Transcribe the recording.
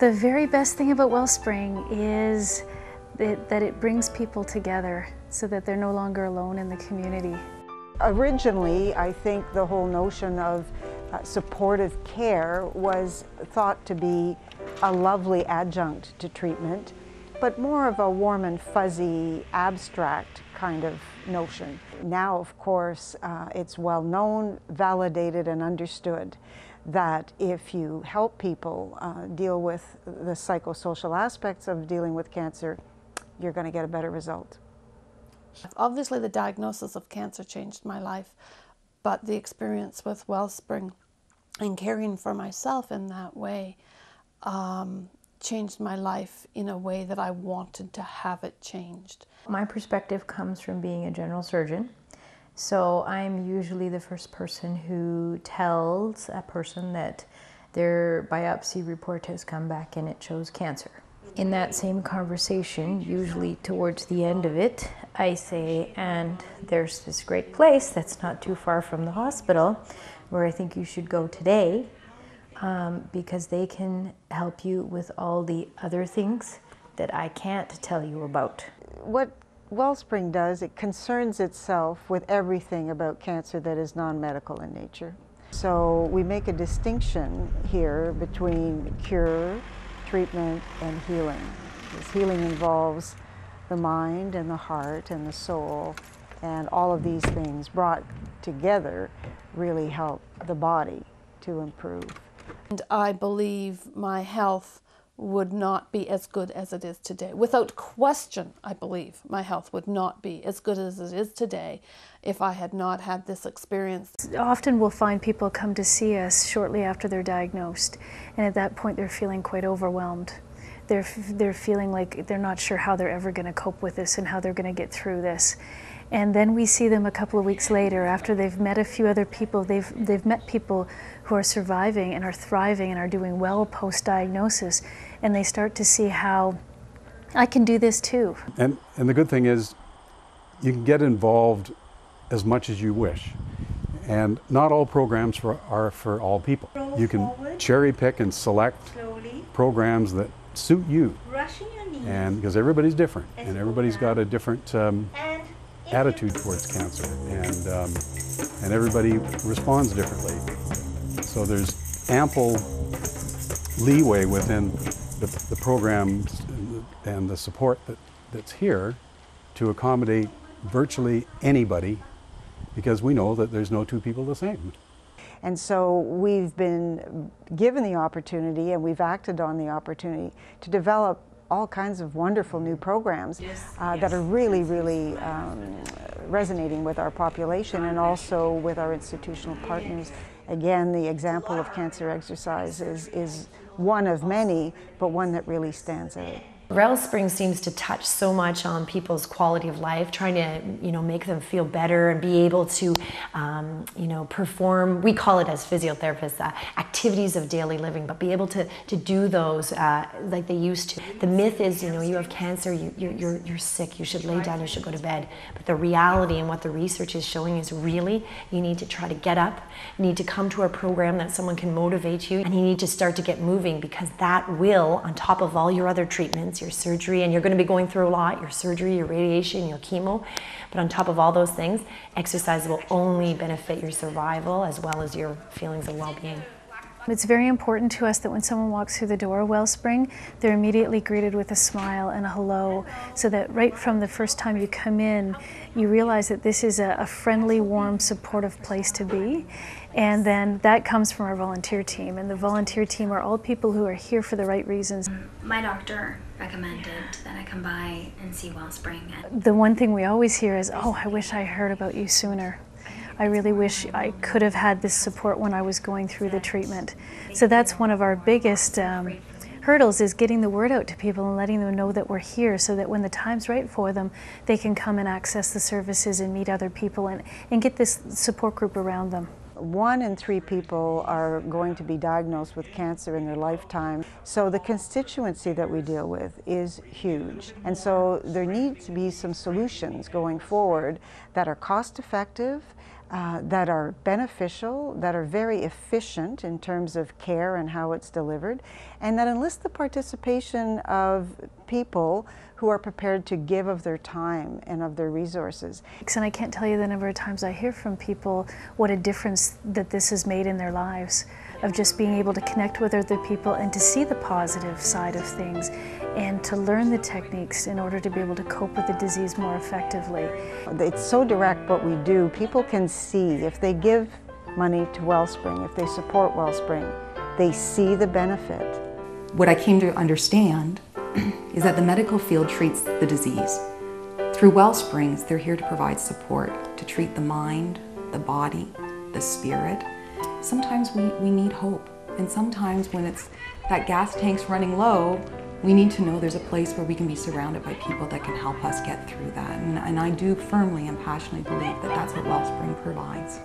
The very best thing about Wellspring is that it brings people together so that they're no longer alone in the community. Originally, I think the whole notion of supportive care was thought to be a lovely adjunct to treatment, but more of a warm and fuzzy, abstract kind of notion. Now, of course, it's well known, validated, and understood that if you help people deal with the psychosocial aspects of dealing with cancer, you're going to get a better result. Obviously, the diagnosis of cancer changed my life, but the experience with Wellspring and caring for myself in that way changed my life in a way that I wanted to have it changed. My perspective comes from being a general surgeon. So I'm usually the first person who tells a person that their biopsy report has come back and it shows cancer. In that same conversation, usually towards the end of it, I say, and there's this great place that's not too far from the hospital where I think you should go today because they can help you with all the other things that I can't tell you about. What Wellspring does, it concerns itself with everything about cancer that is non-medical in nature. So we make a distinction here between cure, treatment, and healing. Because healing involves the mind and the heart and the soul, and all of these things brought together really help the body to improve. And I believe my health would not be as good as it is today. Without question, I believe my health would not be as good as it is today if I had not had this experience. Often we'll find people come to see us shortly after they're diagnosed, and at that point they're feeling quite overwhelmed. They're feeling like they're not sure how they're ever going to cope with this and how they're going to get through this. And then we see them a couple of weeks later after they've met a few other people. They've met people who are surviving and are thriving and are doing well post-diagnosis, and they start to see how I can do this too. And the good thing is you can get involved as much as you wish. And not all programs are for all people. You can cherry pick and select programs that suit you. And because everybody's different and everybody's got a different attitude towards cancer, and everybody responds differently. So there's ample leeway within the programs and the support that's here to accommodate virtually anybody, because we know that there's no two people the same. And so we've been given the opportunity, and we've acted on the opportunity to develop all kinds of wonderful new programs that are really, really resonating with our population and also with our institutional partners. Again, the example of cancer exercise is one of many, but one that really stands out. Wellspring seems to touch so much on people's quality of life, trying to, make them feel better and be able to, perform, we call it as physiotherapists, activities of daily living, but be able to do those like they used to. The myth is, you have cancer, you're sick, you should lay down, you should go to bed. But the reality and what the research is showing is really, you need to try to get up, you need to come to a program that someone can motivate you, and you need to start to get moving, because that will, on top of all your other treatments, your surgery, and you're going to be going through a lot, your surgery, your radiation, your chemo, but on top of all those things, exercise will only benefit your survival as well as your feelings of well-being. It's very important to us that when someone walks through the door of Wellspring, they're immediately greeted with a smile and a hello, so that right from the first time you come in, you realize that this is a friendly, warm, supportive place to be. And then that comes from our volunteer team, and the volunteer team are all people who are here for the right reasons. My doctor recommended that I come by and see Wellspring. The one thing we always hear is, oh, I wish I heard about you sooner. I really wish I could have had this support when I was going through the treatment. So that's one of our biggest hurdles, is getting the word out to people and letting them know that we're here, so that when the time's right for them, they can come and access the services and meet other people and get this support group around them. 1 in 3 people are going to be diagnosed with cancer in their lifetime. So the constituency that we deal with is huge. And so there need to be some solutions going forward that are cost effective, that are beneficial, that are very efficient in terms of care and how it's delivered, and that enlist the participation of people who are prepared to give of their time and of their resources. And I can't tell you the number of times I hear from people what a difference that this has made in their lives, of just being able to connect with other people and to see the positive side of things and to learn the techniques in order to be able to cope with the disease more effectively. It's so direct what we do. People can see if they give money to Wellspring, if they support Wellspring, they see the benefit. What I came to understand is that the medical field treats the disease. Through Wellsprings, they're here to provide support, to treat the mind, the body, the spirit. Sometimes we need hope, and sometimes when it's that gas tank's running low, we need to know there's a place where we can be surrounded by people that can help us get through that. And I do firmly and passionately believe that that's what Wellspring provides.